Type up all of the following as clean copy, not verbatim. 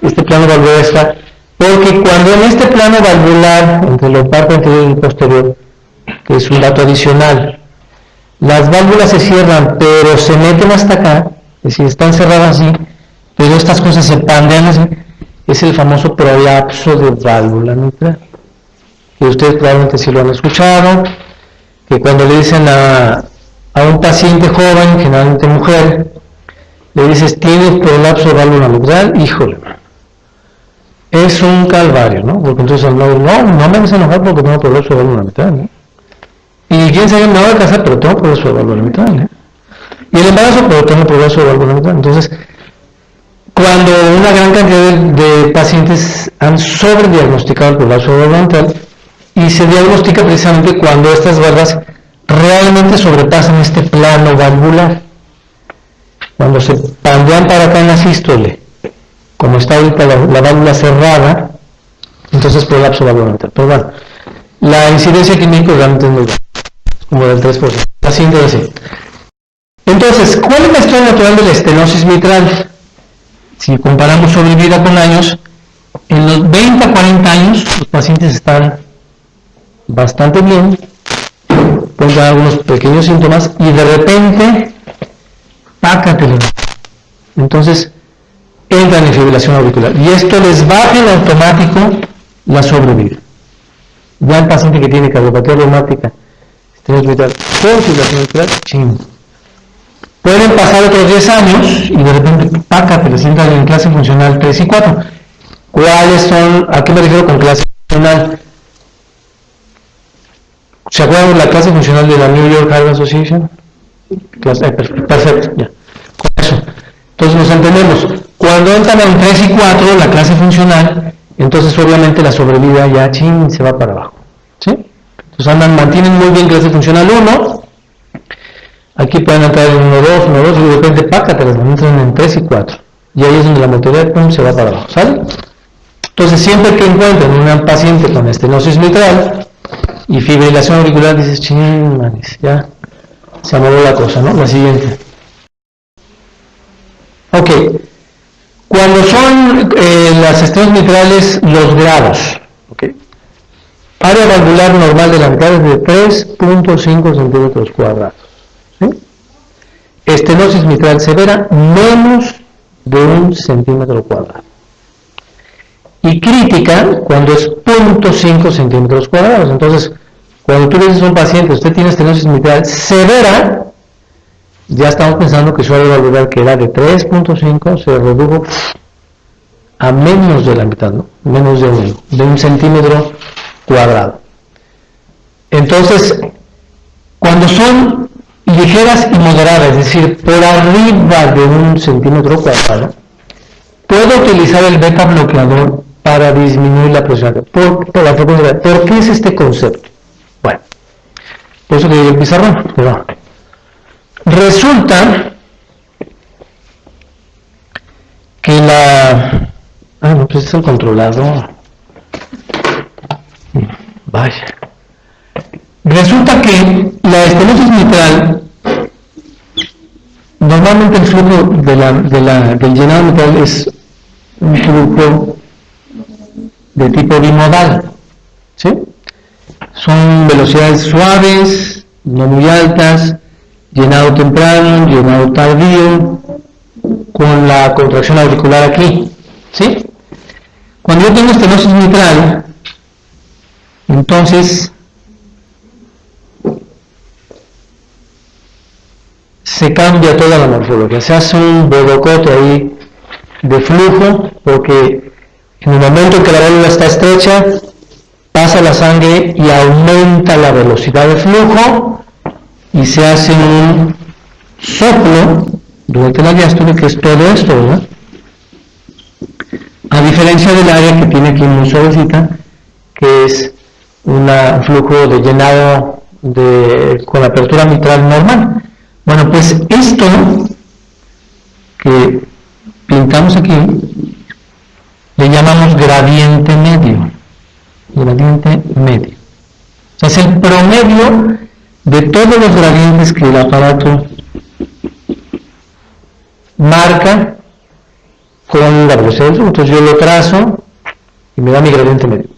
este plano valvular está, porque cuando en este plano valvular, entre la parte anterior y posterior, que es un dato adicional, las válvulas se cierran, pero se meten hasta acá, es decir, están cerradas así, pero estas cosas se pandean así, es el famoso prolapso de válvula mitral, que ustedes probablemente sí lo han escuchado, que cuando le dicen a un paciente joven, generalmente mujer, le dices, ¿tienes prolapso de válvula mitral? Híjole, es un calvario, ¿no? Porque entonces no me vas a enojar porque tengo prolapso de válvula mitral, ¿no? Y quién sabe, me voy a casar, pero tengo prolapso de válvula mitral, ¿eh? Y el embarazo, pero tengo prolapso de válvula mitral. Entonces, cuando una gran cantidad de pacientes han sobrediagnosticado el prolapso de válvula mitral, y se diagnostica precisamente cuando estas valvas realmente sobrepasan este plano valvular. Cuando se pandean para acá en la sístole, como está ahorita la válvula cerrada, entonces prolapso valvular mitral. Pero bueno, la incidencia química realmente es muy baja, como del 3%. La siguiente así. Entonces, ¿cuál es la historia natural de la estenosis mitral? Si comparamos sobrevida con años, en los 20 a 40 años los pacientes están bastante bien, pueden dar algunos pequeños síntomas y de repente, pácatelo. Entonces, entran en fibrilación auricular y esto les baja en automático la sobrevida. Ya el paciente que tiene cardiopatía reumática, estenosis mitral con fibrilación auricular, ching. Pueden pasar otros 10 años y de repente, pácatelo, entran en clase funcional 3 y 4. ¿Cuáles son? ¿A qué me refiero con clase funcional? ¿Se acuerdan de la clase funcional de la New York Heart Association? Perfecto, ya. Con eso. Entonces nos entendemos. Cuando entran en 3 y 4, la clase funcional, entonces obviamente la sobrevida ya se va para abajo. ¿Sí? Entonces mantienen muy bien clase funcional 1. Aquí pueden entrar en 1, 2, y de repente, pácatelas, entran en 3 y 4. Y ahí es donde la mortalidad se va para abajo. ¿Sale? Entonces siempre que encuentren un paciente con estenosis mitral y fibrilación auricular, dices, manes, ya se movió la cosa, ¿no? La siguiente. Ok. Cuando son las estenosis mitrales, los grados, ¿ok? Área valvular normal de la mitad es de 3.5 centímetros cuadrados. ¿Sí? Estenosis mitral severa, menos de 1 centímetro cuadrado. Y crítica, cuando es 0.5 centímetros cuadrados. Entonces, cuando tú le dices a un paciente, usted tiene estenosis mitral severa, ya estamos pensando que su área valvular, que era de 3.5, se redujo a menos de la mitad, ¿no? Menos de 1 centímetro cuadrado. Entonces, cuando son ligeras y moderadas, es decir, por arriba de 1 centímetro cuadrado, puedo utilizar el beta bloqueador para disminuir la presión por la frecuencia. ¿Por qué es este concepto? Bueno, por eso que digo el pizarrón, pero resulta que pues es el controlador. Vaya. Resulta que la estenosis mitral, normalmente el flujo del llenado mitral es un flujo de tipo bimodal, ¿sí? Son velocidades suaves, no muy altas, llenado temprano, llenado tardío, con la contracción auricular aquí, ¿sí? Cuando yo tengo estenosis mitral, entonces se cambia toda la morfología, se hace un bodocote ahí de flujo, porque en el momento en que la válvula está estrecha, pasa la sangre y aumenta la velocidad de flujo y se hace un soplo durante la diástole, que es todo esto, ¿verdad? A diferencia del área que tiene aquí muy suavecita, que es un flujo de llenado con apertura mitral normal. Bueno, pues esto que pintamos aquí le llamamos gradiente medio. Gradiente medio. O sea, es el promedio de todos los gradientes que el aparato marca con la velocidad del flujo. Entonces yo lo trazo y me da mi gradiente medio.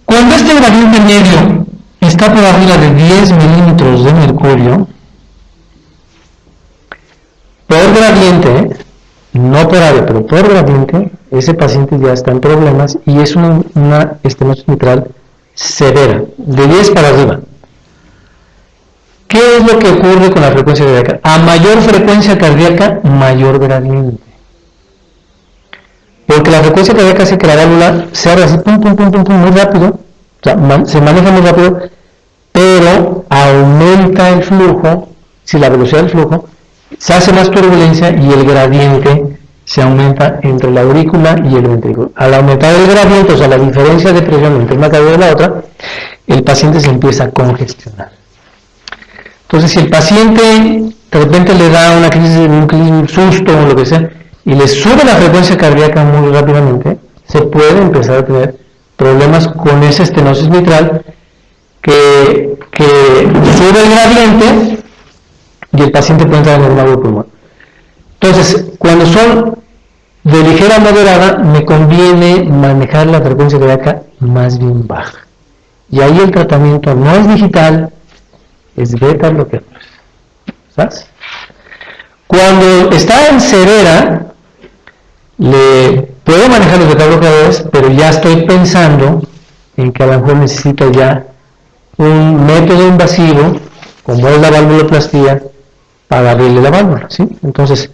Cuando este gradiente medio está por arriba de 10 milímetros de mercurio, por gradiente, no por área, pero por gradiente, ese paciente ya está en problemas y es una estenosis mitral severa, de 10 para arriba. ¿Qué es lo que ocurre con la frecuencia cardíaca? A mayor frecuencia cardíaca, mayor gradiente. Porque la frecuencia cardíaca hace que la válvula se abra así, pum, pum, pum, pum, pum, muy rápido, o sea, se maneja muy rápido, pero aumenta el flujo, si la velocidad del flujo, se hace más turbulencia y el gradiente se aumenta entre la aurícula y el ventrículo. Al aumentar el gradiente, o sea, la diferencia de presión entre una cavidad y la otra, el paciente se empieza a congestionar. Entonces, si el paciente de repente le da una crisis, un susto o lo que sea, y le sube la frecuencia cardíaca muy rápidamente, se puede empezar a tener problemas con esa estenosis mitral que sube el gradiente y el paciente puede entrar en el nervio pulmón. Entonces, cuando son de ligera a moderada, me conviene manejar la frecuencia cardíaca más bien baja. Y ahí el tratamiento no es digital, es beta bloqueador. ¿Sabes? Cuando está en severa, le puedo manejar los beta bloqueadores, pero ya estoy pensando en que a lo mejor necesito ya un método invasivo, como es la valvuloplastía, para abrirle la válvula, ¿sí? Entonces,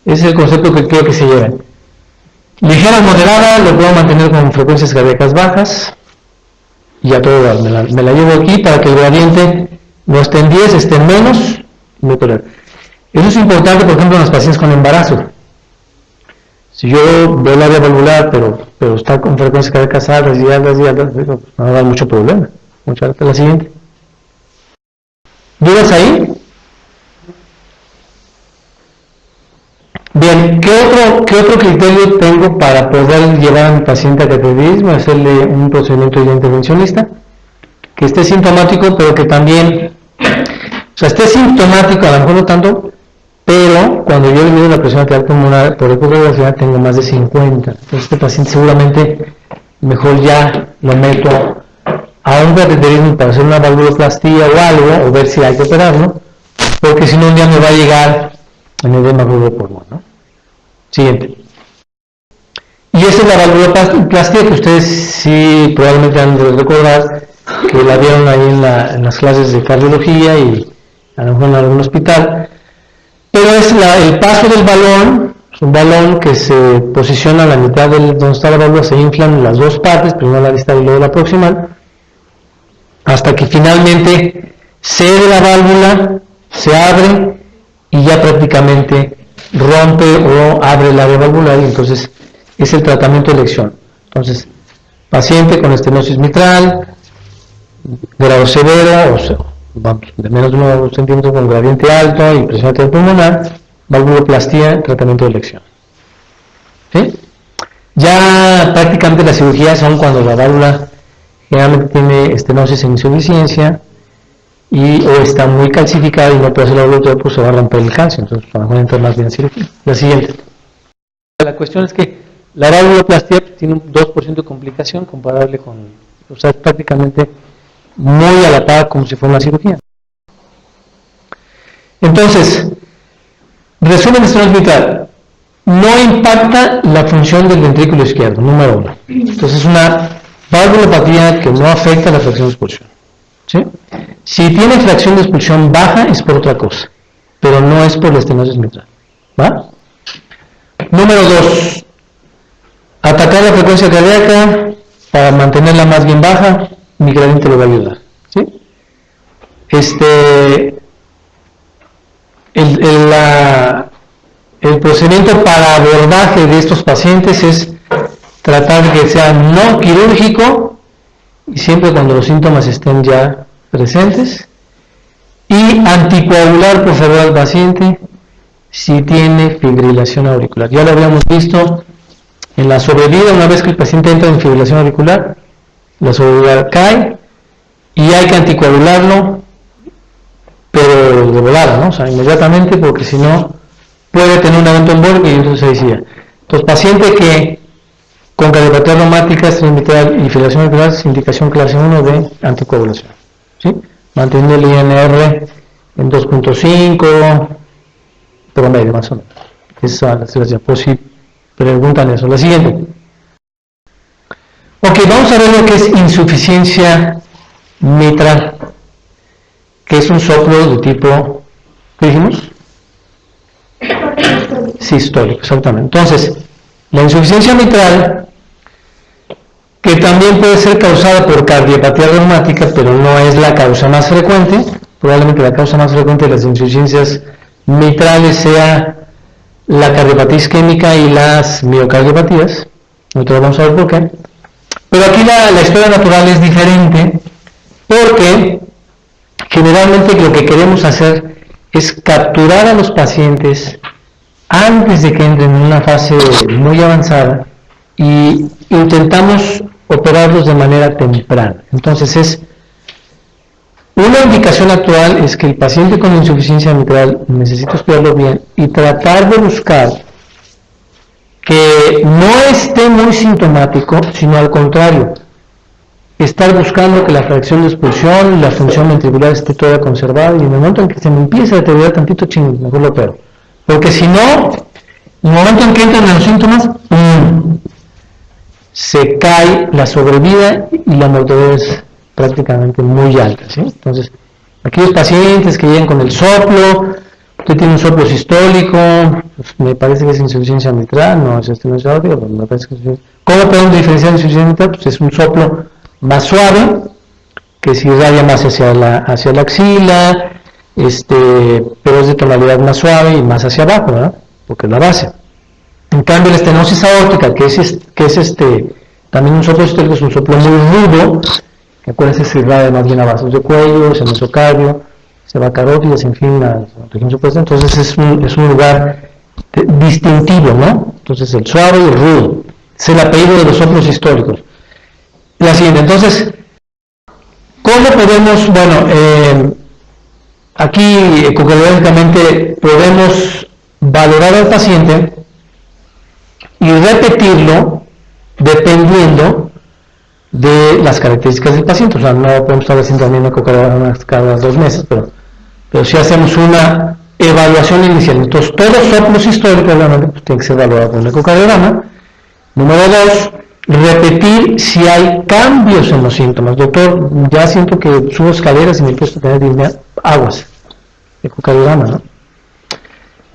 ese es el concepto que quiero que se lleven. Ligera o moderada, lo puedo mantener con frecuencias cardíacas bajas, y ya todo, me la llevo aquí para que el gradiente no esté en 10, esté en menos, me tolero. Eso es importante, por ejemplo, en los pacientes con embarazo. Si yo veo el área valvular, pero está con frecuencias cardíacas altas y altas y altas, me va a dar mucho problema. Muchas gracias. La siguiente. ¿Dudas ahí? Bien, ¿qué otro criterio tengo para poder llevar a mi paciente a cateterismo? Hacerle un procedimiento ya intervencionista, que esté sintomático, pero que también, o sea, esté sintomático, a lo mejor no tanto, pero cuando yo le mido la presión arterial pulmonar por ecografía tengo más de 50. Entonces este paciente seguramente mejor ya lo meto a un cateterismo para hacer una valvuloplastía o algo, o ver si hay que operarlo, porque si no un día me va a llegar en edema agudo de pulmón, ¿no? Siguiente. Y esa es la valvuloplastía que ustedes sí probablemente han de recordar, que la vieron ahí en las clases de cardiología y a lo mejor en algún hospital. Pero es el paso del balón, es un balón que se posiciona a la mitad donde está la válvula, se inflan las dos partes, primero la distal y luego la proximal, hasta que finalmente cede la válvula, se abre y ya prácticamente rompe o abre el área valvular y entonces es el tratamiento de elección. Entonces, paciente con estenosis mitral, grado severo, o sea, vamos, de menos de 1 centímetro con gradiente alto y presión arterial pulmonar, valvuloplastía, tratamiento de elección. ¿Sí? Ya prácticamente las cirugías son cuando la válvula generalmente tiene estenosis en insuficiencia o está muy calcificada y no puede hacer la valvula, pues se va a romper el calcio, entonces a lo mejor entra más bien en cirugía. La siguiente. La cuestión es que la valvuloplastía tiene un 2% de complicación comparable con, o sea, prácticamente muy a la par como si fuera una cirugía. Entonces, resumen de estenosis mitral, no impacta la función del ventrículo izquierdo, número 1. Entonces es una valvulopatía que no afecta la fracción de expulsión. ¿Sí? Si tiene fracción de expulsión baja es por otra cosa, pero no es por la estenosis mitral. ¿Va? Número 2. Atacar la frecuencia cardíaca para mantenerla más bien baja, mi gradiente lo va a ayudar. ¿Sí? El procedimiento para abordaje de estos pacientes es tratar de que sea no quirúrgico y siempre cuando los síntomas estén ya presentes, y anticoagular por favor al paciente si tiene fibrilación auricular. Ya lo habíamos visto en la sobrevida, una vez que el paciente entra en fibrilación auricular, la sobrevida cae y hay que anticoagularlo, pero de volada, ¿no? O sea, inmediatamente, porque si no puede tener un evento embólico y entonces ahí sí ya. Entonces, paciente que con cardiopatía reumática, estrés mitral y fibrilación auricular es indicación clase 1 de anticoagulación. ¿Sí? Manteniendo el INR en 2.5 promedio, más o menos. Esa es la diapositiva. Preguntan eso. La siguiente. Ok, vamos a ver lo que es insuficiencia mitral, que es un soplo de tipo, ¿qué dijimos? Sistólico, exactamente. Entonces, la insuficiencia mitral, que también puede ser causada por cardiopatía reumática, pero no es la causa más frecuente. Probablemente la causa más frecuente de las insuficiencias mitrales sea la cardiopatía isquémica y las miocardiopatías. Nosotros vamos a ver por qué. Pero aquí la historia natural es diferente, porque generalmente lo que queremos hacer es capturar a los pacientes antes de que entren en una fase muy avanzada y intentamos operarlos de manera temprana. Entonces una indicación actual es que el paciente con insuficiencia mitral necesita estudiarlo bien y tratar de buscar que no esté muy sintomático, sino al contrario, estar buscando que la fracción de expulsión y la función ventricular esté toda conservada, y en el momento en que se me empieza a deteriorar tantito, mejor lo opero. Porque si no, en el momento en que entran los síntomas, se cae la sobrevida y la mortalidad es prácticamente muy alta, ¿sí? Entonces, aquellos pacientes que llegan con el soplo, usted tiene un soplo sistólico, pues me parece que es insuficiencia mitral, no es estenosis aórtica, pero me parece que es insuficiencia. ¿Cómo podemos diferenciar insuficiencia mitral? Pues es un soplo más suave, que se irradia más hacia la axila, pero es de tonalidad más suave y más hacia abajo, ¿verdad? Porque es la base. En cambio, la estenosis aórtica, que es también un soplo sistólico, es un soplo muy rudo, que acuérdense, se irradia más bien a vasos de cuello, el mesocardio, se va a carótidas, en fin, la región supuesta. Entonces es un lugar distintivo, ¿no? Entonces el suave y el rudo. Es el apellido de los soplos históricos. La siguiente, entonces, ¿cómo podemos, aquí ecocardiográficamente podemos valorar al paciente y repetirlo dependiendo de las características del paciente? O sea, no podemos estar haciendo también ecocardiograma cada 2 meses, pero si hacemos una evaluación inicial. Entonces, todos los soplos históricos obviamente pues, tienen que ser valorados con un ecocardiograma. Número 2, repetir si hay cambios en los síntomas. Doctor, ya siento que subo escaleras y me empiezo a tener disnea, aguas, ecocardiograma, ¿no?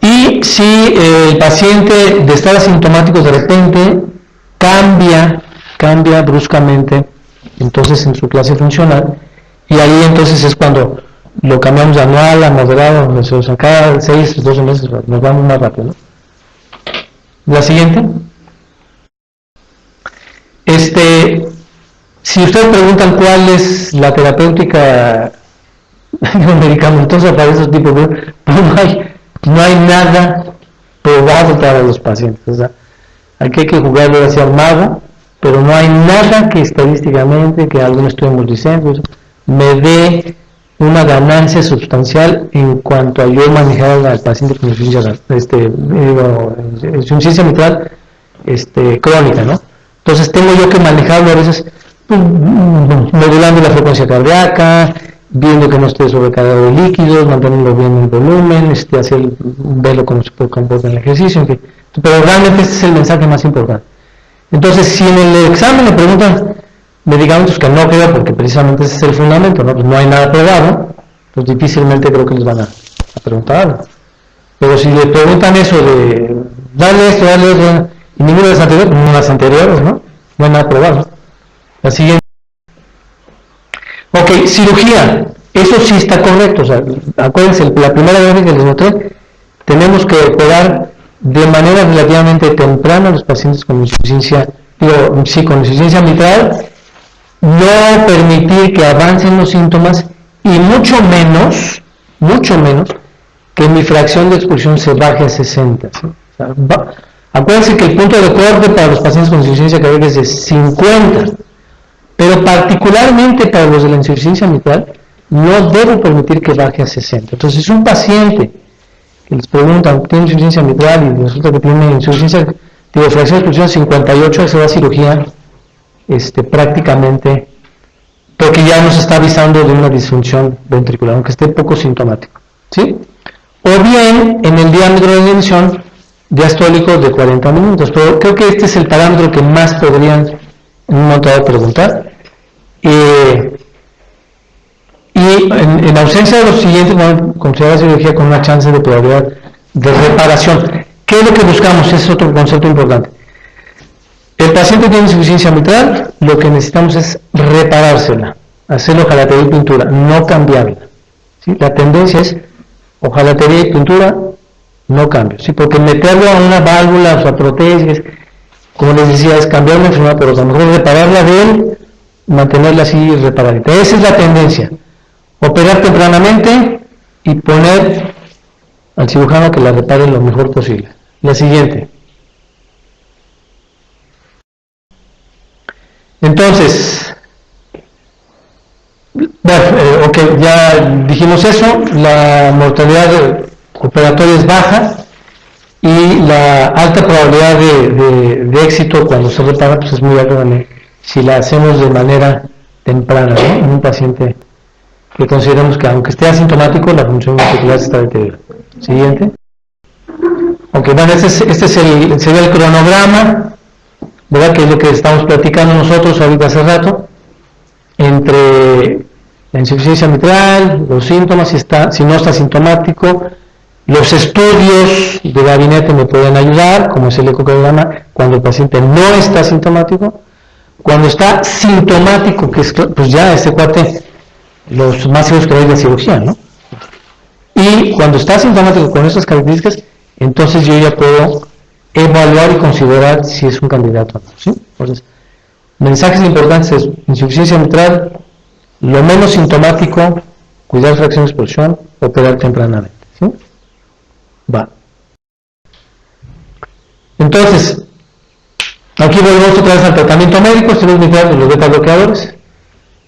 Y si el paciente de estar asintomático de repente cambia bruscamente, entonces en su clase funcional, y ahí entonces es cuando lo cambiamos de anual a moderado, o sea, cada 6, 12 meses nos vamos más rápido, ¿no? La siguiente. Si ustedes preguntan cuál es la terapéutica medicamentosa para esos tipos de, no hay nada probado para los pacientes. O sea, aquí hay que jugarle hacia el mago, pero no hay nada que estadísticamente, que algún estudio multicéntrico me dé una ganancia sustancial en cuanto a yo manejar al paciente con insuficiencia mitral crónica, ¿no? Entonces tengo yo que manejarlo a veces modulando la frecuencia cardíaca, viendo que no esté sobrecargado de líquidos, manteniendo bien el volumen, verlo cómo se comporta en el ejercicio, en fin. Pero realmente este es el mensaje más importante. Entonces, si en el examen le preguntan medicamentos que no creo, porque precisamente ese es el fundamento, ¿no? Pues no hay nada probado, pues difícilmente creo que les van a preguntar algo. Pero si le preguntan eso de darle esto, y ninguno de las anteriores, pues las anteriores, ¿no? No hay nada probado. La siguiente. Ok, cirugía. Eso sí está correcto. O sea, acuérdense, la primera gráfica que les mostré, tenemos que operar de manera relativamente temprana a los pacientes con insuficiencia, con insuficiencia mitral, no permitir que avancen los síntomas y mucho menos que mi fracción de expulsión se baje a 60. ¿Sí? O sea, acuérdense que el punto de corte para los pacientes con insuficiencia cardíaca es de 50, pero particularmente para los de la insuficiencia mitral no debo permitir que baje a 60. Entonces, un paciente que les preguntan, ¿tiene insuficiencia mitral? Y resulta que tiene insuficiencia Digo, fracción de expulsión 58, se da cirugía prácticamente, porque ya nos está avisando de una disfunción ventricular, aunque esté poco sintomático, ¿sí? O bien en el diámetro de emisión diastólico de 40 minutos, pero creo que este es el parámetro que más podrían en un momento dado preguntar. Y en ausencia de los siguientes, bueno, considerar cirugía con una chance de probabilidad de reparación. ¿Qué es lo que buscamos? Ese es otro concepto importante. El paciente tiene insuficiencia mitral, lo que necesitamos es reparársela, hacerle hojalatería y pintura, no cambiarla, ¿sí? La tendencia es hojalatería y pintura, no cambio, ¿sí? Porque meterlo a una válvula, o sea, prótesis, como les decía, es cambiar una enfermedad por otra. Mejor es repararla de él, mantenerla así reparadita. Esa es la tendencia. Operar tempranamente y poner al cirujano que la repare lo mejor posible. La siguiente. Entonces, bueno, ok, ya dijimos eso, la mortalidad operatoria es baja y la alta probabilidad de éxito cuando se repara pues es muy alta también, si la hacemos de manera temprana, ¿no? En un paciente que consideramos que aunque esté asintomático, la función ventricular está deteriorada. Siguiente. Ok, bueno, este sería el cronograma, ¿verdad? Que es lo que estamos platicando nosotros ahorita hace rato, entre la insuficiencia mitral, los síntomas, si no está sintomático, los estudios de gabinete me pueden ayudar, como es el ecocardiograma, cuando el paciente no está sintomático. Cuando está sintomático, que es, pues ya este cuate, los más seguros que hay de cirugía, ¿no? Y cuando está sintomático con estas características, entonces yo ya puedo evaluar y considerar si es un candidato o no, ¿sí? Entonces, mensajes importantes es insuficiencia mitral, lo menos sintomático, cuidar fracción de expulsión, operar tempranamente, ¿sí? Va. Entonces, aquí volvemos otra vez al tratamiento médico, estenosis mitral de los beta bloqueadores,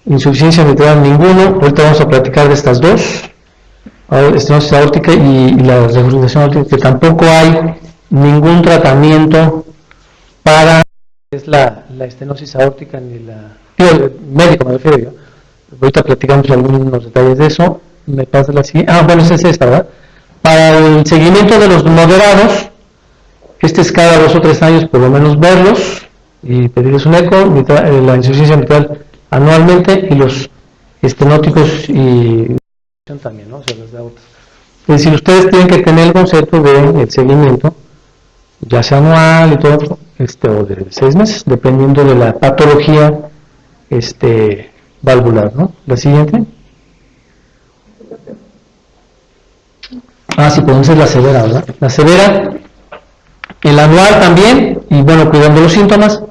insuficiencia mitral ninguno, ahorita vamos a platicar de estas dos, estenosis aórtica y la regurgitación aórtica, que tampoco hay ningún tratamiento para la estenosis aórtica ni el médico me refiero yo. Ahorita platicamos algunos detalles de eso. Me pasa la siguiente. Bueno, esa es esta, ¿verdad? Para el seguimiento de los moderados, es cada 2 o 3 años por lo menos verlos y pedirles un eco, la insuficiencia mitral anualmente y los estenóticos y también, ¿no? O sea, las de aortas. Es decir, ustedes tienen que tener el concepto del seguimiento, ya sea anual y todo, o de 6 meses, dependiendo de la patología valvular, ¿no? La siguiente. Sí, podemos ser la severa, ¿verdad? La severa, el anual también, y bueno, cuidando los síntomas.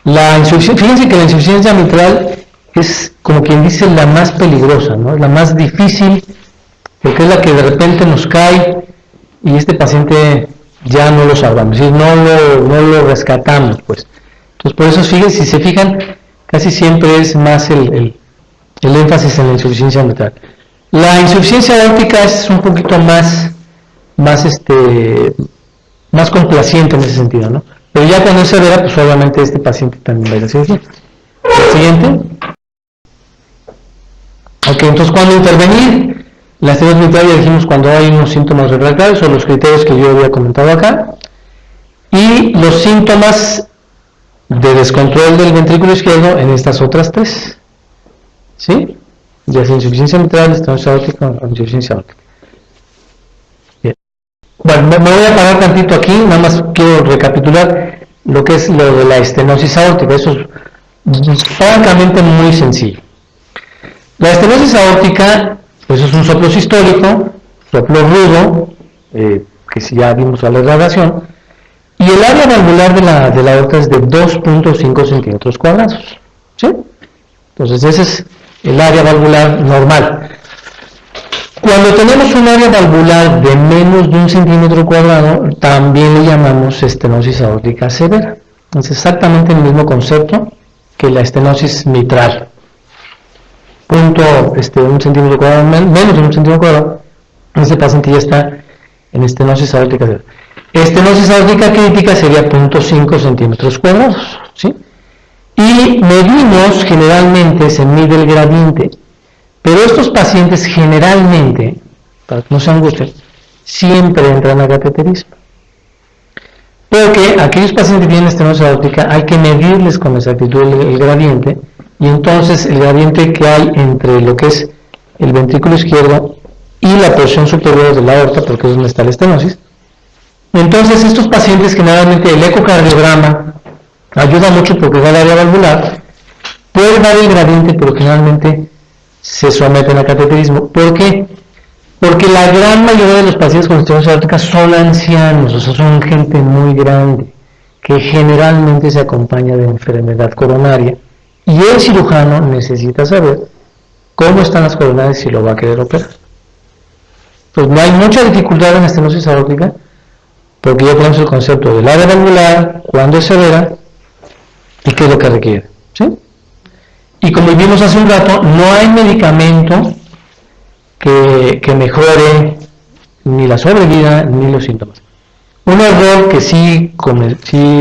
La insuficiencia, fíjense que la insuficiencia mitral es, como quien dice, la más peligrosa, ¿no? La más difícil, porque es la que de repente nos cae y este paciente ya no lo salvamos, es decir, no lo rescatamos, pues. Entonces, por eso, fíjense, si se fijan, casi siempre es más el énfasis en la insuficiencia mitral. La insuficiencia aórtica es un poquito más complaciente en ese sentido, ¿no? Pero ya cuando es severa, pues obviamente este paciente también va a ir a cirugía. El siguiente. Ok, entonces, ¿cuándo intervenir? La estenosis mitral ya dijimos cuando hay unos síntomas refractarios o los criterios que yo había comentado acá. Y los síntomas de descontrol del ventrículo izquierdo en estas otras 3. ¿Sí? Ya sea insuficiencia mitral, estenosis aórtica o insuficiencia aórtica. Bien. Bueno, me voy a parar tantito aquí, nada más quiero recapitular lo que es lo de la estenosis aórtica. Eso es francamente muy sencillo. La estenosis aórtica, pues es un soplo sistólico, soplo rudo, que si ya vimos a la irradiación, y el área valvular de la aorta es de 2.5 centímetros cuadrados, ¿sí? Entonces ese es el área valvular normal. Cuando tenemos un área valvular de menos de 1 centímetro cuadrado, también le llamamos estenosis aórtica severa. Es exactamente el mismo concepto que la estenosis mitral. 1 centímetro cuadrado, menos de 1 centímetro cuadrado, ese paciente ya está en estenosis aórtica severa. Estenosis aórtica crítica sería 0.5 centímetros cuadrados, ¿sí? Y medimos, generalmente se mide el gradiente, pero estos pacientes generalmente, para que no se angustien, siempre entran a cateterismo. Porque aquellos pacientes que tienen estenosis aórtica hay que medirles con exactitud el gradiente, y entonces el gradiente que hay entre lo que es el ventrículo izquierdo y la porción superior de la aorta, porque es donde está la estenosis. Entonces estos pacientes generalmente el ecocardiograma ayuda mucho porque da el área valvular, puede dar el gradiente, pero generalmente se someten a cateterismo. ¿Por qué? Porque la gran mayoría de los pacientes con estenosis aórtica son ancianos, o sea, son gente muy grande, que generalmente se acompaña de enfermedad coronaria, y el cirujano necesita saber cómo están las coronarias si lo va a querer operar. Pues no hay mucha dificultad en estenosis aórtica, porque ya tenemos el concepto del área valvular, cuándo es severa y qué es lo que requiere, ¿sí? Y como vimos hace un rato, no hay medicamento que mejore ni la sobrevida ni los síntomas. Un error que sí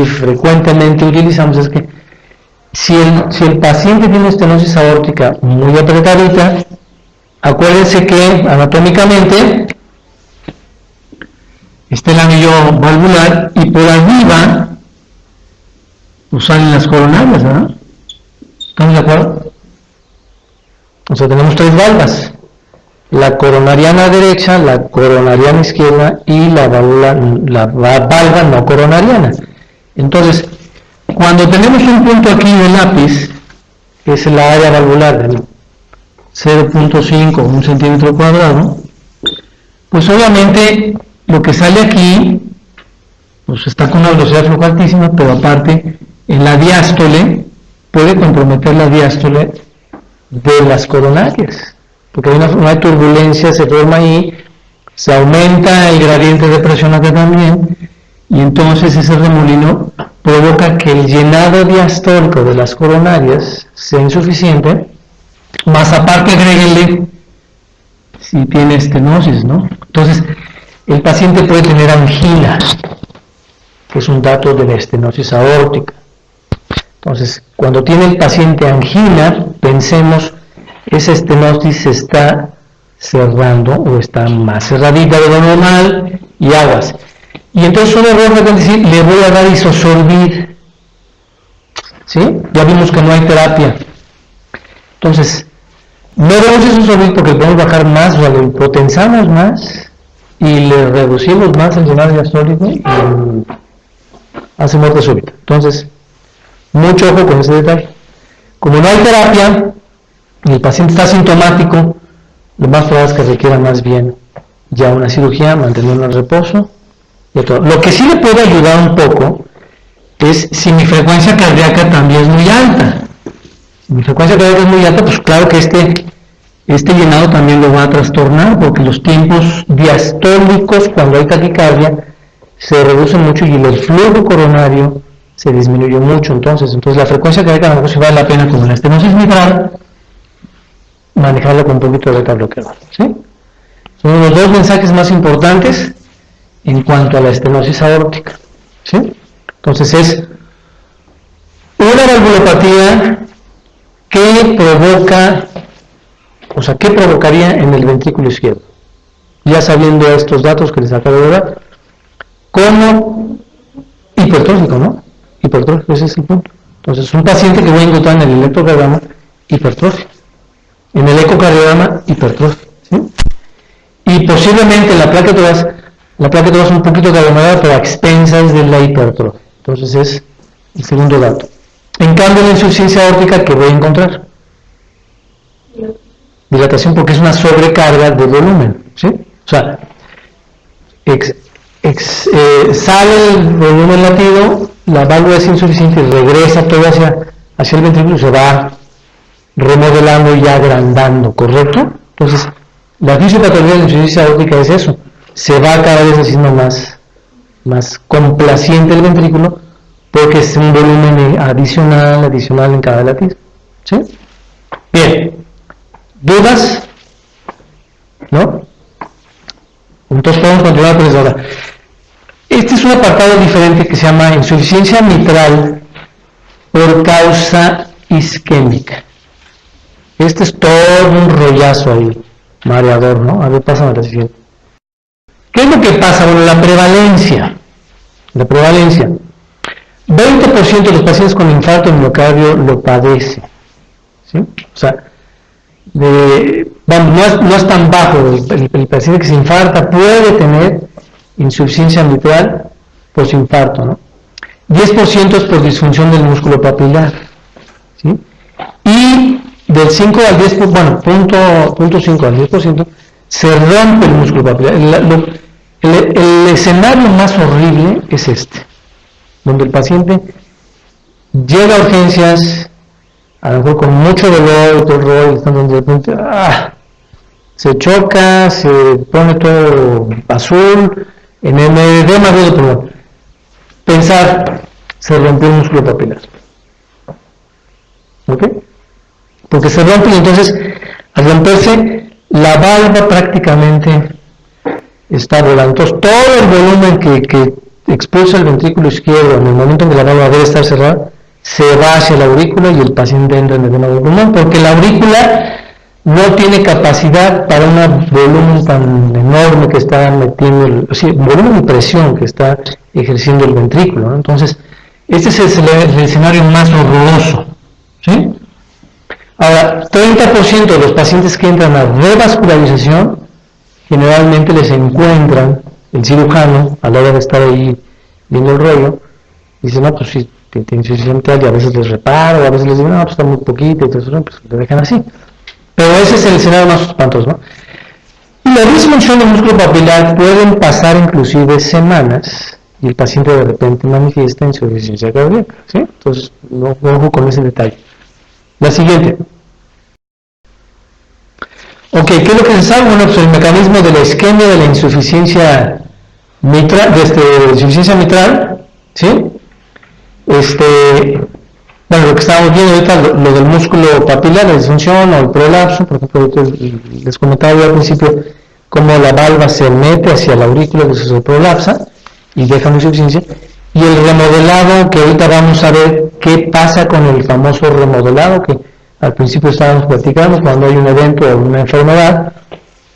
frecuentemente utilizamos es que si el paciente tiene estenosis aórtica muy apretadita, acuérdense que anatómicamente está el anillo valvular y por arriba pues salen las coronarias, ¿verdad? ¿Estamos de acuerdo? O sea, tenemos tres valvas: la coronariana derecha, la coronariana izquierda y la valva no coronariana. Entonces, cuando tenemos un punto aquí de lápiz, que es la área valvular del 0.5 1 centímetro cuadrado, pues obviamente lo que sale aquí pues está con una velocidad de flujo altísima, pero aparte en la diástole puede comprometer la diástole de las coronarias, porque hay una turbulencia, se forma ahí, se aumenta el gradiente de presión acá también, y entonces ese remolino provoca que el llenado diastólico de las coronarias sea insuficiente, más aparte agréguenle si tiene estenosis, ¿no? Entonces el paciente puede tener angina, que es un dato de la estenosis aórtica. Entonces, cuando tiene el paciente angina, pensemos, esa estenosis se está cerrando o está más cerradita de lo normal y aguas. Y entonces un error es decir, le voy a dar isosorbid, ¿sí? Ya vimos que no hay terapia. Entonces, no damos isosorbid porque podemos bajar más, o sea, lo potenzamos más y le reducimos más el llenado diastólico y hace muerte súbita. Entonces, mucho ojo con ese detalle. Como no hay terapia y el paciente está asintomático, lo más probable es que requiera más bien ya una cirugía, mantenerlo en reposo y todo. Lo que sí le puede ayudar un poco es si mi frecuencia cardíaca también es muy alta. Si mi frecuencia cardíaca es muy alta, pues claro que este llenado también lo va a trastornar, porque los tiempos diastólicos cuando hay taquicardia se reducen mucho y el flujo coronario se disminuyó mucho. Entonces la frecuencia cardíaca a lo mejor sí vale la pena, como la estenosis mitral, manejarla con un poquito de beta bloqueador, ¿sí? Son los dos mensajes más importantes en cuanto a la estenosis aórtica, ¿sí? Entonces es una valvulopatía que provoca, o sea, ¿qué provocaría en el ventrículo izquierdo? Ya sabiendo estos datos que les acabo de dar, como hipertrófico, ¿no? Hipertrófico, ese es el punto. Entonces, un paciente que voy a encontrar en el electrocardiograma, hipertrofia. En el ecocardiograma, hipertrofia, ¿sí? Y posiblemente la placa torácica un poquito aglomerada, pero a expensas de la hipertrofia. Entonces, es el segundo dato. En cambio, la insuficiencia aórtica, ¿qué voy a encontrar? Dilatación, porque es una sobrecarga del volumen, ¿sí? O sea, sale el volumen latido, la válvula es insuficiente y regresa todo hacia el ventrículo y se va remodelando y agrandando, ¿correcto? Entonces, la fisiopatología de la insuficiencia aórtica es eso, se va cada vez haciendo más complaciente el ventrículo porque es un volumen adicional en cada latido, ¿sí? Bien, ¿dudas? ¿No? Entonces podemos continuar con eso ahora. Este es es un apartado diferente que se llama insuficiencia mitral por causa isquémica. Este es todo un rollazo ahí, mareador, ¿no? A ver, pásame a la siguiente. ¿Qué es lo que pasa? Bueno, la prevalencia. 20% de los pacientes con infarto de miocardio lo padecen. ¿Sí? O sea, no es tan bajo. El paciente que se infarta puede tener insuficiencia mitral posinfarto, ¿no? 10% es por disfunción del músculo papilar, ¿sí? Y del 5 al 10, bueno, punto 5 al 10%, se rompe el músculo papilar. El escenario más horrible es este, donde el paciente llega a urgencias, a lo mejor con mucho dolor, todo el rollo, están de repente, se choca, se pone todo azul, en el edema de otro lado. Pensar, se rompió el músculo papilar. ¿Ok? Porque se rompe y entonces, al romperse, la valva prácticamente está volando. Entonces, todo el volumen que expulsa el ventrículo izquierdo en el momento en que la valva debe estar cerrada, se va hacia la aurícula y el paciente entra en el edema del pulmón, porque la aurícula no tiene capacidad para un volumen tan enorme que está metiendo, volumen y presión que está ejerciendo el ventrículo, ¿no? Entonces, este es el escenario más horroroso, ¿sí? Ahora, 30% de los pacientes que entran a revascularización, generalmente les encuentran el cirujano, a la hora de estar ahí viendo el rollo, dice, no, pues sí, tiene insuficiencia mitral, y a veces les reparo, a veces les digo, no, pues está muy poquito, entonces, pues lo dejan así. Pero ese es el escenario más espantoso, ¿no? Y la disfunción del músculo papilar pueden pasar inclusive semanas y el paciente de repente manifiesta insuficiencia cardíaca, ¿sí? Entonces, no ojo con ese detalle. La siguiente. Ok, ¿qué es lo que se sabe? Bueno, pues el mecanismo de la isquemia de la insuficiencia mitral, insuficiencia mitral, ¿sí? Bueno, lo que estábamos viendo ahorita, lo del músculo papilar, la disfunción o el prolapso, por ejemplo, les comentaba yo al principio cómo la valva se mete hacia la aurícula, que se prolapsa y deja una insuficiencia, y el remodelado, que ahorita vamos a ver qué pasa con el famoso remodelado, que al principio estábamos platicando, cuando hay un evento o una enfermedad,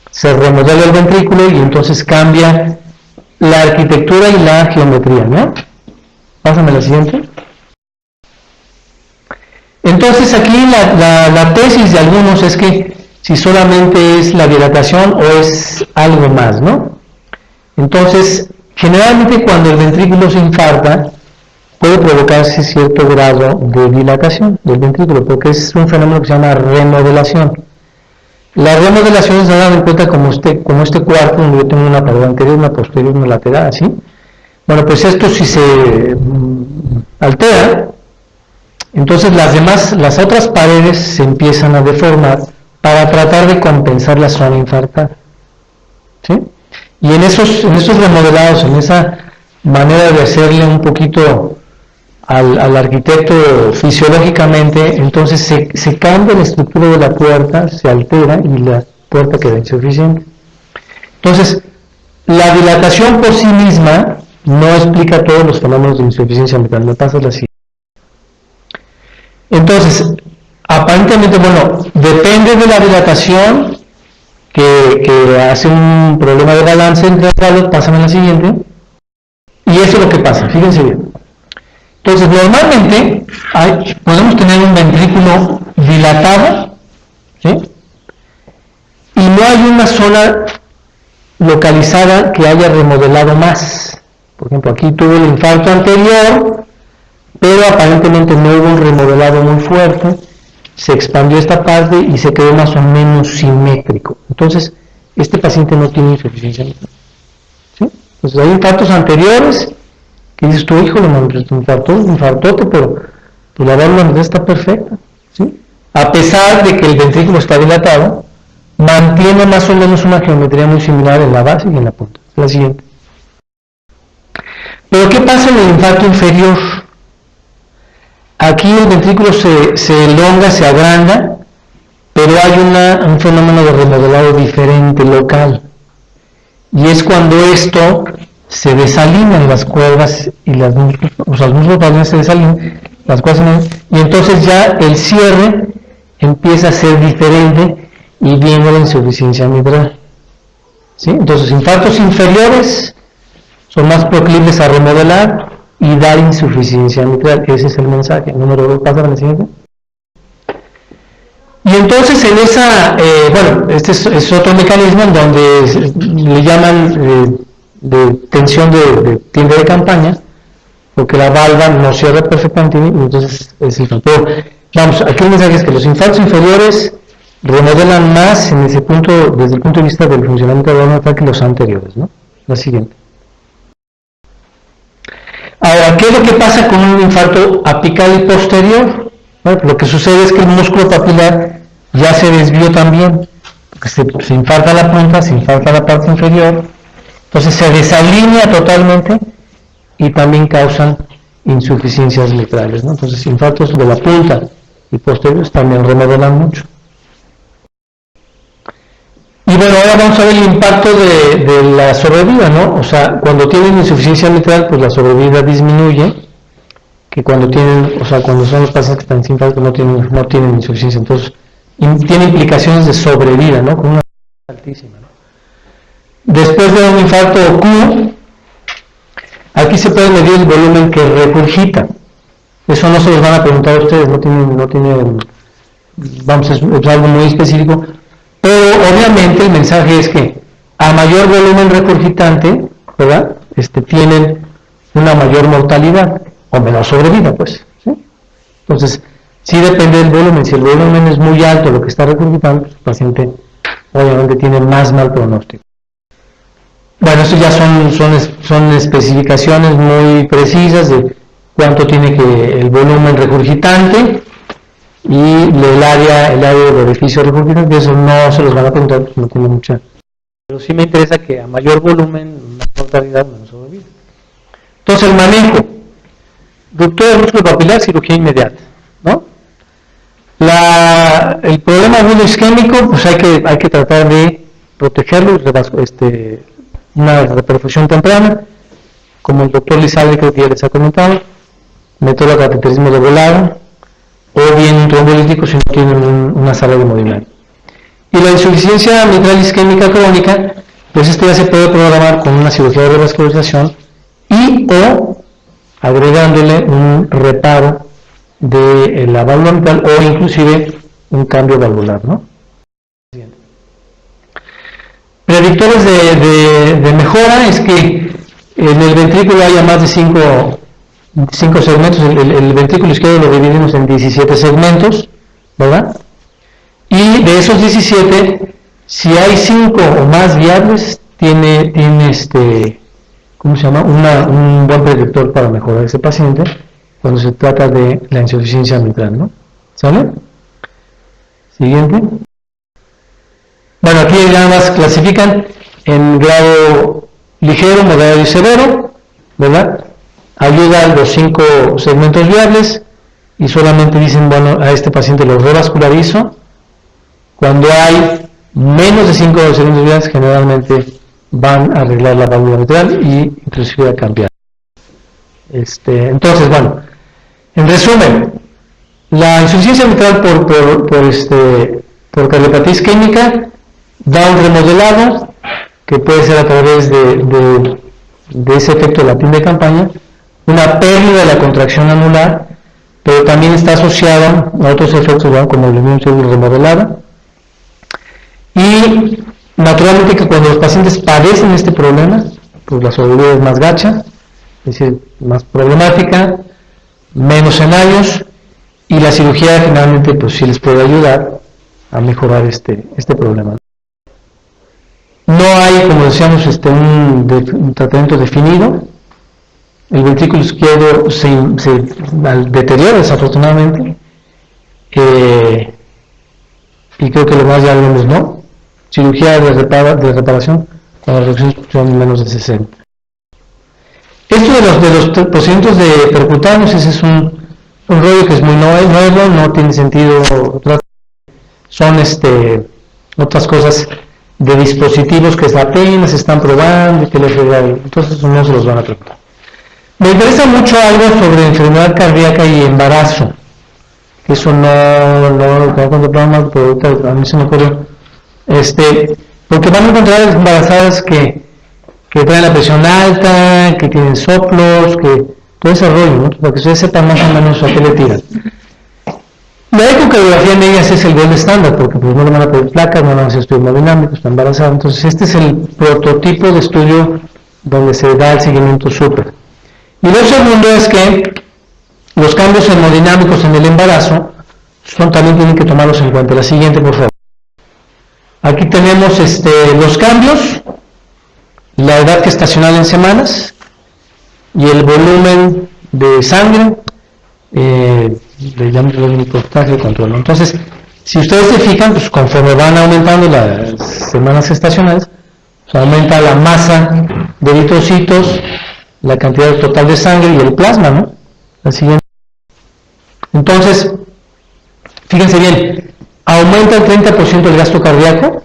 se remodela el ventrículo y entonces cambia la arquitectura y la geometría, ¿no? Pásame la siguiente. Entonces aquí la tesis de algunos es que si solamente es la dilatación o es algo más, ¿no? Entonces, generalmente cuando el ventrículo se infarta, puede provocarse cierto grado de dilatación del ventrículo, porque es un fenómeno que se llama remodelación. La remodelación es dada en cuenta como este cuarto, donde yo tengo una pared anterior, una posterior, una lateral, ¿sí? Bueno, pues esto si se altera, entonces las otras paredes se empiezan a deformar para tratar de compensar la zona infartada, ¿sí? Y en esos remodelados, en esa manera de hacerle un poquito al arquitecto fisiológicamente, entonces se cambia la estructura de la puerta, se altera y la puerta queda insuficiente. Entonces, la dilatación por sí misma no explica todos los fenómenos de insuficiencia mitral. Me pasas la siguiente. Entonces, aparentemente, bueno, depende de la dilatación que hace un problema de balance entre los lados. Pásame la siguiente. Y eso es lo que pasa, fíjense bien. Entonces, normalmente podemos tener un ventrículo dilatado, ¿sí? Y no hay una zona localizada que haya remodelado más. Por ejemplo, aquí tuvo el infarto anterior, pero aparentemente no hubo un remodelado muy fuerte, se expandió esta parte y se quedó más o menos simétrico. Entonces, este paciente no tiene insuficiencia mitral, ¿sí? Entonces, hay infartos anteriores que dices tú, híjole, man, infartote, pero pues la válvula mitral está perfecta, ¿sí? A pesar de que el ventrículo está dilatado, mantiene más o menos una geometría muy similar en la base y en la punta. La siguiente. Pero ¿qué pasa en el infarto inferior? Aquí el ventrículo se elonga, se agranda, pero hay un fenómeno de remodelado diferente, local. Y es cuando esto se desalinean las cuerdas y los músculos papulares se desalinean, las cuerdas, y entonces ya el cierre empieza a ser diferente y viene la insuficiencia mitral. ¿Sí? Entonces, infartos inferiores son más proclives a remodelar y dar insuficiencia mitral. Ese es el mensaje. Número 2, pasa a la siguiente. Y entonces en esa, este es otro mecanismo en donde le llaman de tensión de timbre de campaña, porque la valva no cierra perfectamente y entonces es el pero vamos, aquí el mensaje es que los infartos inferiores remodelan más en ese punto, desde el punto de vista del funcionamiento de la valva que los anteriores, ¿no? La siguiente. Ahora, ¿qué es lo que pasa con un infarto apical y posterior? Bueno, lo que sucede es que el músculo papilar ya se desvió también, porque se infarta la punta, se infarta la parte inferior, entonces se desalinea totalmente y también causan insuficiencias mitrales, ¿no? Entonces infartos de la punta y posteriores también remodelan mucho. Y bueno, ahora vamos a ver el impacto de la sobrevida, ¿no? O sea, cuando tienen insuficiencia mitral, pues la sobrevida disminuye, que cuando tienen, o sea, cuando son los pacientes que están sin infarto no tienen insuficiencia, entonces tiene implicaciones de sobrevida, ¿no? Con una altísima, ¿no? Después de un infarto Q, aquí se puede medir el volumen que regurgita. Eso no se los van a preguntar a ustedes, no tienen, vamos, es algo muy específico. Pero obviamente el mensaje es que a mayor volumen regurgitante, ¿verdad? Tienen una mayor mortalidad o menor sobrevida, pues, ¿sí? Entonces, sí depende del volumen. Si el volumen es muy alto lo que está regurgitando, pues el paciente obviamente tiene más mal pronóstico. Bueno, eso ya son especificaciones muy precisas de cuánto tiene que el volumen regurgitante y el área del orificio regurgitante. Eso no se los van a preguntar, pues no tiene mucha. Pero sí me interesa que a mayor volumen, más mortalidad, menos sobrevida. Entonces el manejo, ruptura del músculo papilar, cirugía inmediata, ¿no? El problema agudo isquémico, pues hay que tratar de protegerlo, una reperfusión temprana, como el doctor Lizalde creo que ya les ha comentado, método de cateterismo de volado, o bien un trombolítico si no tienen una sala de movimiento. Y la insuficiencia mitral isquémica crónica, pues ya se puede programar con una cirugía de revascularización y o agregándole un reparo de la válvula mitral o inclusive un cambio valvular, ¿no? Predictores de mejora es que en el ventrículo haya más de 5 segmentos. El ventrículo izquierdo lo dividimos en 17 segmentos, ¿verdad? Y de esos 17, si hay 5 o más viables, tiene ¿cómo se llama? Un buen predictor para mejorar ese paciente cuando se trata de la insuficiencia mitral, ¿no? ¿Sale? Siguiente. Bueno, aquí nada más clasifican en grado ligero, moderado y severo, ¿verdad? Ayuda a los 5 segmentos viables y solamente dicen, bueno, a este paciente lo revascularizo. Cuando hay menos de 5 segmentos viables, generalmente van a arreglar la válvula mitral y inclusive a cambiar. Entonces, bueno, en resumen, la insuficiencia mitral por cardiopatía isquémica da un remodelado que puede ser a través de ese efecto de la timbre de campaña, una pérdida de la contracción anular, pero también está asociada a otros efectos, ¿verdad? Como el immune cell remodelada. Y naturalmente que cuando los pacientes padecen este problema, pues la sobrevida es más gacha, es decir, más problemática, menos en años, y la cirugía generalmente pues sí les puede ayudar a mejorar este problema. No hay, como decíamos, un tratamiento definido. El ventrículo izquierdo se deteriora desafortunadamente, y creo que lo más ya vemos, ¿no? Cirugía de reparación con la reducción son menos de 60. Esto de los procedimientos de percutanos, ese es un rollo que es muy nuevo, no tiene sentido. Son otras cosas de dispositivos que apenas están probando y que les regalan, entonces no se los van a preguntar. Me interesa mucho algo sobre enfermedad cardíaca y embarazo. Eso no contemplado más, pero ahorita a mí se me ocurrió. Porque van a encontrar embarazadas que traen la presión alta, que tienen soplos, que todo ese rollo, ¿no? Para que ustedes sepan más o menos a qué le tiran. La ecocardiografía en ellas es el gold estándar, porque pues no le van a pedir placas, no van a hacer estudios hemodinámicos, está embarazada. Entonces este es el prototipo de estudio donde se da el seguimiento súper. Y lo segundo es que los cambios hemodinámicos en el embarazo también tienen que tomarlos en cuenta. La siguiente, por favor. Aquí tenemos los cambios, la edad gestacional en semanas y el volumen de sangre, le llamamos el porcentaje de control. Entonces, si ustedes se fijan, pues conforme van aumentando las semanas gestacionales, pues aumenta la masa de eritrocitos, la cantidad total de sangre y el plasma, ¿no? La siguiente. Entonces, fíjense bien, aumenta el 30% el gasto cardíaco,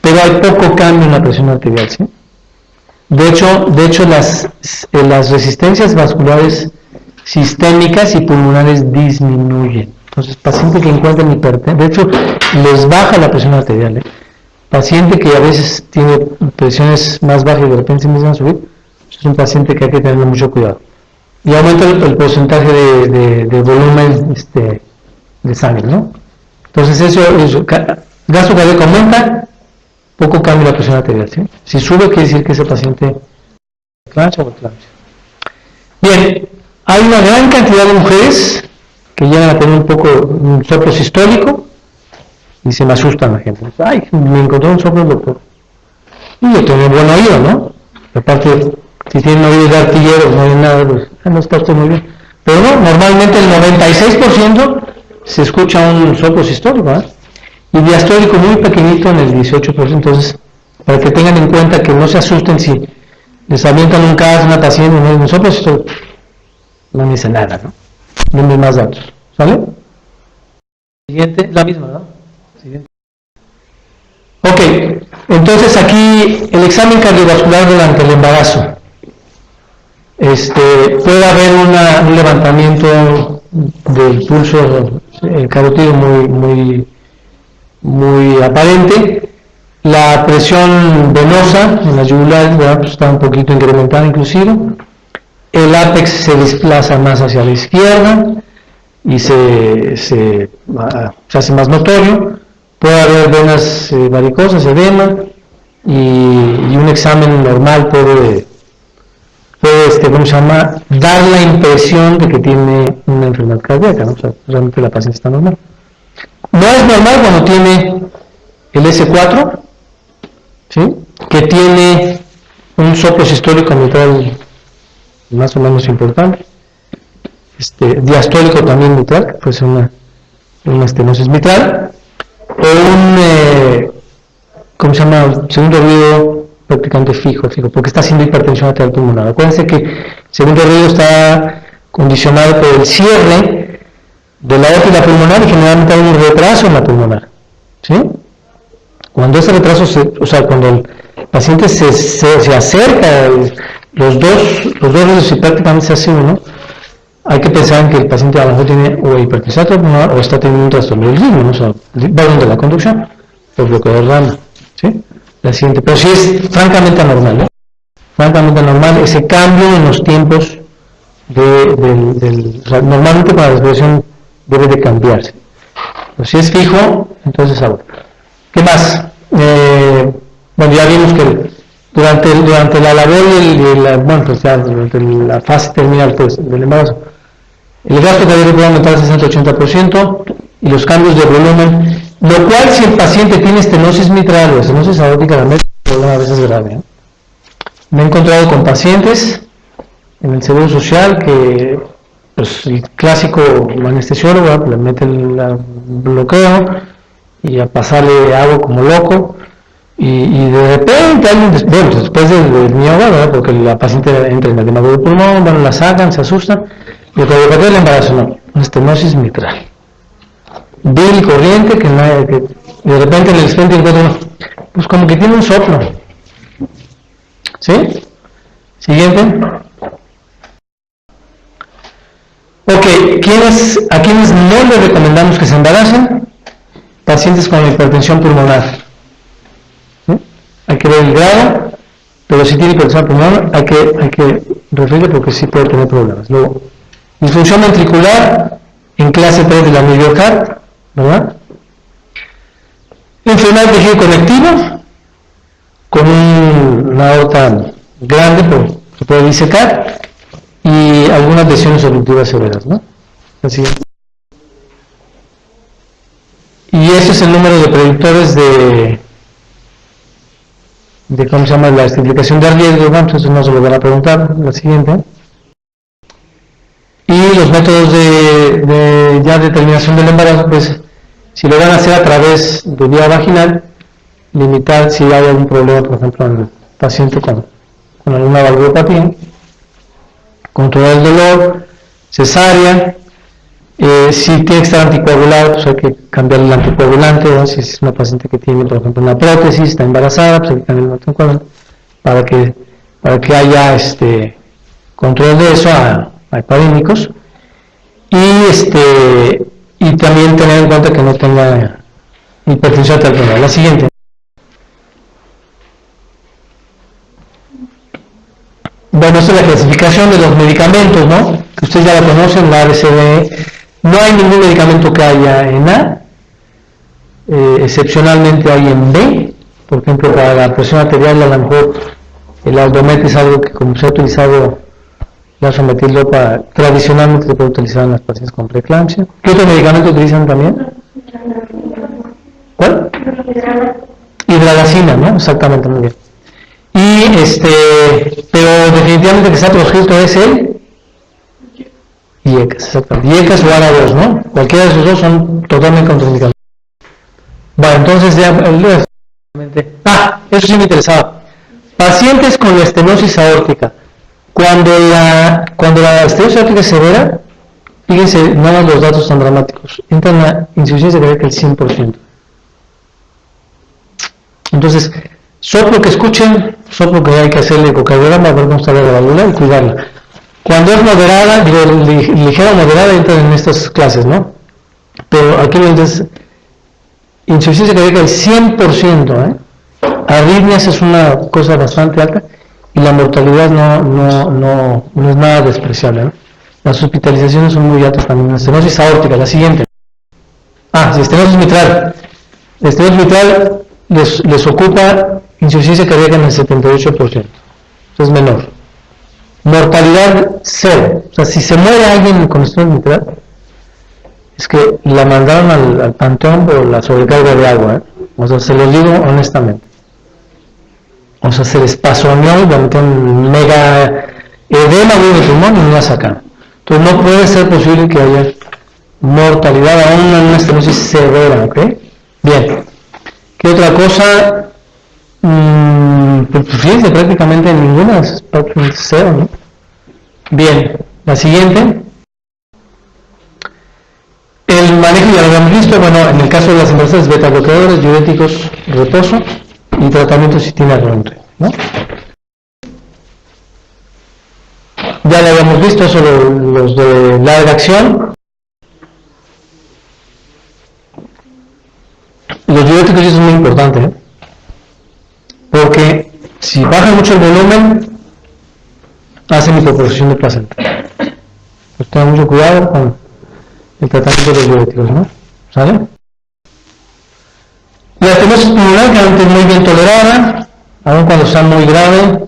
pero hay poco cambio en la presión arterial, ¿sí? De hecho las resistencias vasculares sistémicas y pulmonares disminuyen. Entonces, paciente que encuentran hipertensión, de hecho, les baja la presión arterial, ¿eh? Paciente que a veces tiene presiones más bajas y de repente se empiezan a subir, es un paciente que hay que tener mucho cuidado. Y aumenta el porcentaje de volumen de sangre, ¿no? Entonces, eso gasto cardíaco aumenta, poco cambio en la presión arterial, ¿sí? Si sube, quiere decir que ese paciente plancha o plancha. Bien, hay una gran cantidad de mujeres que llegan a tener un soplo sistólico y se me asustan la gente. Ay, me encontró un soplo, doctor. Y yo tengo buen oído, ¿no? Aparte, si tienen oído de artilleros, no hay nada, pues no está usted muy bien. Pero no, normalmente el 96% se escucha un soplo sistólico, ¿eh? Y diastólico muy pequeñito en el 18%. Entonces, para que tengan en cuenta que no se asusten si les avientan un caso a una paciente y no hay un soplo sistólico, no me dice nada, ¿no? Denme más datos, ¿sale? Siguiente, la misma, ¿no? Siguiente. Ok, entonces aquí el examen cardiovascular durante el embarazo. Puede haber un levantamiento del pulso carótido muy aparente. La presión venosa en la yugular, pues, está un poquito incrementada inclusive. El ápex se desplaza más hacia la izquierda y se hace más notorio. Puede haber venas varicosas, edema, y un examen normal puede ¿cómo se llama? Dar la impresión de que tiene una enfermedad cardíaca, ¿no? O sea, realmente la paciente está normal. No es normal cuando tiene el S4, ¿sí? Que tiene un soplo sistólico mitral más o menos importante, diastólico también mitral, que puede ser una estenosis mitral, o ¿cómo se llama? Segundo ruido prácticamente fijo, porque está haciendo hipertensión arterial pulmonar. Acuérdense que el segundo ruido está condicionado por el cierre de la aórtica pulmonar y generalmente hay un retraso en la pulmonar, ¿sí? Cuando ese retraso, cuando el paciente se acerca, los dos ruidos y prácticamente se hace uno, hay que pensar en que el paciente a lo mejor tiene o hipertensión arterial pulmonar o está teniendo un trastorno del ritmo, ¿no? O sea, volumen de la conducción, por bloqueo de rama, ¿sí? La siguiente, pero sí es francamente anormal, ¿eh? Francamente anormal ese cambio en los tiempos o sea, normalmente con la respiración debe de cambiarse. Pero si es fijo, entonces ahora. ¿Qué más? Bueno, ya vimos que durante la labor durante la fase terminal del embarazo, el gasto cardíaco puede aumentar al 60-80% y los cambios de volumen, lo cual si el paciente tiene estenosis mitral o estenosis aórtica, el problema a veces es grave, ¿eh? Me he encontrado con pacientes en el seguro social que, pues, el clásico anestesiólogo le mete el bloqueo y a pasarle agua como loco y de repente después del miocardio, ¿verdad? Porque la paciente entra en el edema del pulmón, la sacan, se asustan y cuando el embarazo no, estenosis mitral. Vil corriente que de repente en el expediente encuentran pues como que tiene un soplo. ¿Sí? Siguiente. Ok, ¿a quienes no les recomendamos que se embaracen? Pacientes con hipertensión pulmonar. ¿Sí? Hay que ver el grado, pero si tiene hipertensión pulmonar hay que referirle porque sí puede tener problemas. Luego, disfunción ventricular en clase 3 de la Mediocard, ¿verdad? Enfermedad del tejido conectivo con una aorta grande, pero se puede disecar, y algunas lesiones obstructivas severas, ¿no? Así. Y ese es el número de predictores de ¿cómo se llama? La explicación de riesgo, ¿no? Entonces no se lo van a preguntar, la siguiente. Y los métodos de ya determinación del embarazo, pues, si lo van a hacer a través de vía vaginal, limitar si hay algún problema, por ejemplo, en el paciente con alguna valvulopatía, controlar el dolor, cesárea, si tiene que estar anticoagulado, pues hay que cambiar el anticoagulante, ¿no? Si es una paciente que tiene, por ejemplo, una prótesis, está embarazada, pues hay que cambiar el anticoagulante para que haya control de eso a hepatológicos, y también tener en cuenta que no tenga hipertensión arterial. La siguiente. Bueno, esta es la clasificación de los medicamentos, ¿no? Que ustedes ya la conocen, la ABCDE. No hay ningún medicamento que haya en A, excepcionalmente hay en B. Por ejemplo, para la presión arterial, a lo mejor el Aldomet es algo que, como se ha utilizado, la sometildopa tradicionalmente se puede utilizar en las pacientes con preeclampsia. ¿Qué otro medicamento utilizan también? ¿Cuál? Hidralazina, ¿no? Exactamente, muy bien. Y pero definitivamente que está proscrito es el IECAS, exactamente. IECAS o ARA2, ¿no? Cualquiera de esos dos son totalmente contraindicados. Bueno, entonces ya eso sí me interesaba. Pacientes con estenosis aórtica. Cuando la estenosis aórtica es severa, fíjense, nada más los datos tan dramáticos. Entra en la insuficiencia cardíaca el 100%. Entonces, soplo que escuchen, soplo que hay que hacerle ecocardiograma, ver cómo está la válvula y cuidarla. Cuando es moderada, ligera o moderada, entran en estas clases, ¿no? Pero aquí es insuficiencia cardíaca del 100%, Arritmias es una cosa bastante alta y la mortalidad no es nada despreciable, ¿no? Las hospitalizaciones son muy altas también. Estenosis aórtica, la siguiente. Estenosis mitral. La estenosis mitral les ocupa insuficiencia cardíaca en el 78%. Es menor. Mortalidad 0. O sea, si se muere alguien con estenosis mitral, es que la mandaron al panteón por la sobrecarga de agua, O sea, se los digo honestamente. O sea, se les pasoneó y le metieron mega edema de pulmón y no la sacaron. Entonces no puede ser posible que haya mortalidad aún en una estenosis severa, ¿ok? Bien. ¿Qué otra cosa? Pues fíjense, prácticamente ninguna, es prácticamente cero, ¿no? Bien, la siguiente. El manejo ya lo habíamos visto, bueno, en el caso de las embarazadas, beta bloqueadores, diuréticos, reposo y tratamiento citinagronte, ¿no? Ya lo habíamos visto, eso los de larga acción. Los diuréticos eso es muy importante, porque si baja mucho el volumen, hacen hipoposición de placenta. Pues tengan mucho cuidado con el tratamiento de los diuréticos, ¿no? ¿Sale? La estenosis pulmonar que es muy bien tolerada, aun cuando está muy grave,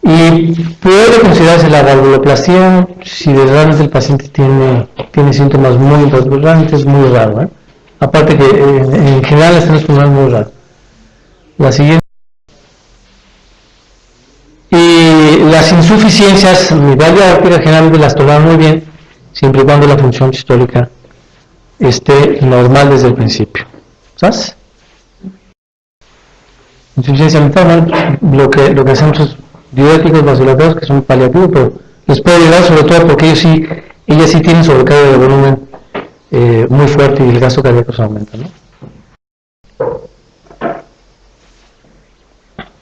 y puede considerarse la valvuloplastía si realmente el paciente tiene síntomas muy importantes, muy raro, Aparte que en general la estenosis pulmonar es muy raro. La siguiente. Y las insuficiencias mitral y aórtica generalmente las toleran muy bien, siempre y cuando la función sistólica esté normal desde el principio. ¿Sabes? Insuficiencia mitral, lo que hacemos es diuréticos vasodilatadores que son paliativos, pero les puede ayudar sobre todo porque ellas sí tienen sobrecarga de volumen muy fuerte y el gasto cardíaco se aumenta, ¿no?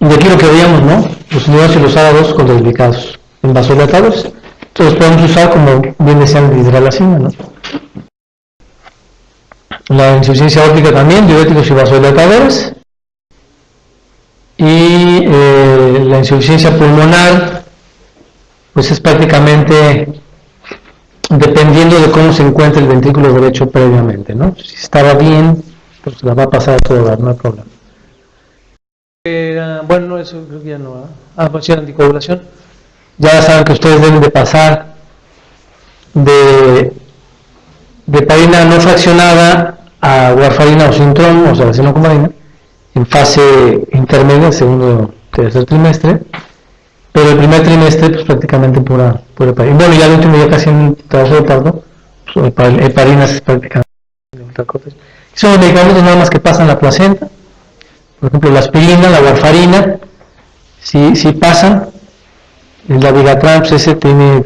de aquí lo que veíamos, ¿no? Los unidos y los árados contraindicados en vasodilatadores. Entonces podemos usar, como bien decían, el hidralacina, ¿no? La insuficiencia óptica también, diuréticos y vasodilatadores. Y la insuficiencia pulmonar, pues es prácticamente dependiendo de cómo se encuentra el ventrículo derecho previamente, ¿no? Si estaba bien, pues la va a pasar a todo dar, no hay problema. Bueno, eso creo que ya no. Pues sí, la anticoagulación. Ya saben que ustedes deben de pasar de heparina no fraccionada a warfarina o sintrón, o sea, la senocumarina, en fase intermedia, segundo tercer trimestre, pero el primer trimestre pues prácticamente pura heparina. Y bueno, ya el último, ya casi en trabajo de parto, pues, heparinas es prácticamente ultracortes. Son los medicamentos nada más que pasan la placenta, por ejemplo la aspirina, la warfarina, si pasan. El Dabigatran, pues ese tiene,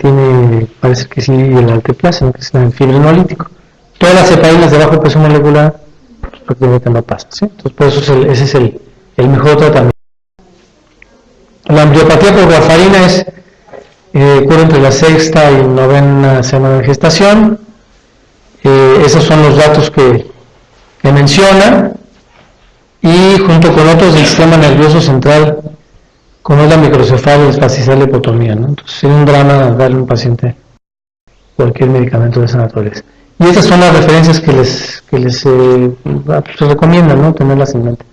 parece que sí, el alteplase, que es el fibrinolítico. Todas las heparinas de bajo peso molecular, pues prácticamente no pasan, ¿sí? Entonces, por eso ese es el mejor tratamiento. La ambliopatía por warfarina ocurre entre la sexta y novena semana de gestación. Esos son los datos que menciona. Y junto con otros del sistema nervioso central, como es la microcefalia y espasticida hipotonía, ¿no? Entonces sería un drama darle a un paciente cualquier medicamento de esa naturaleza. Y esas son las referencias que les recomiendan, ¿no? Tenerlas en mente.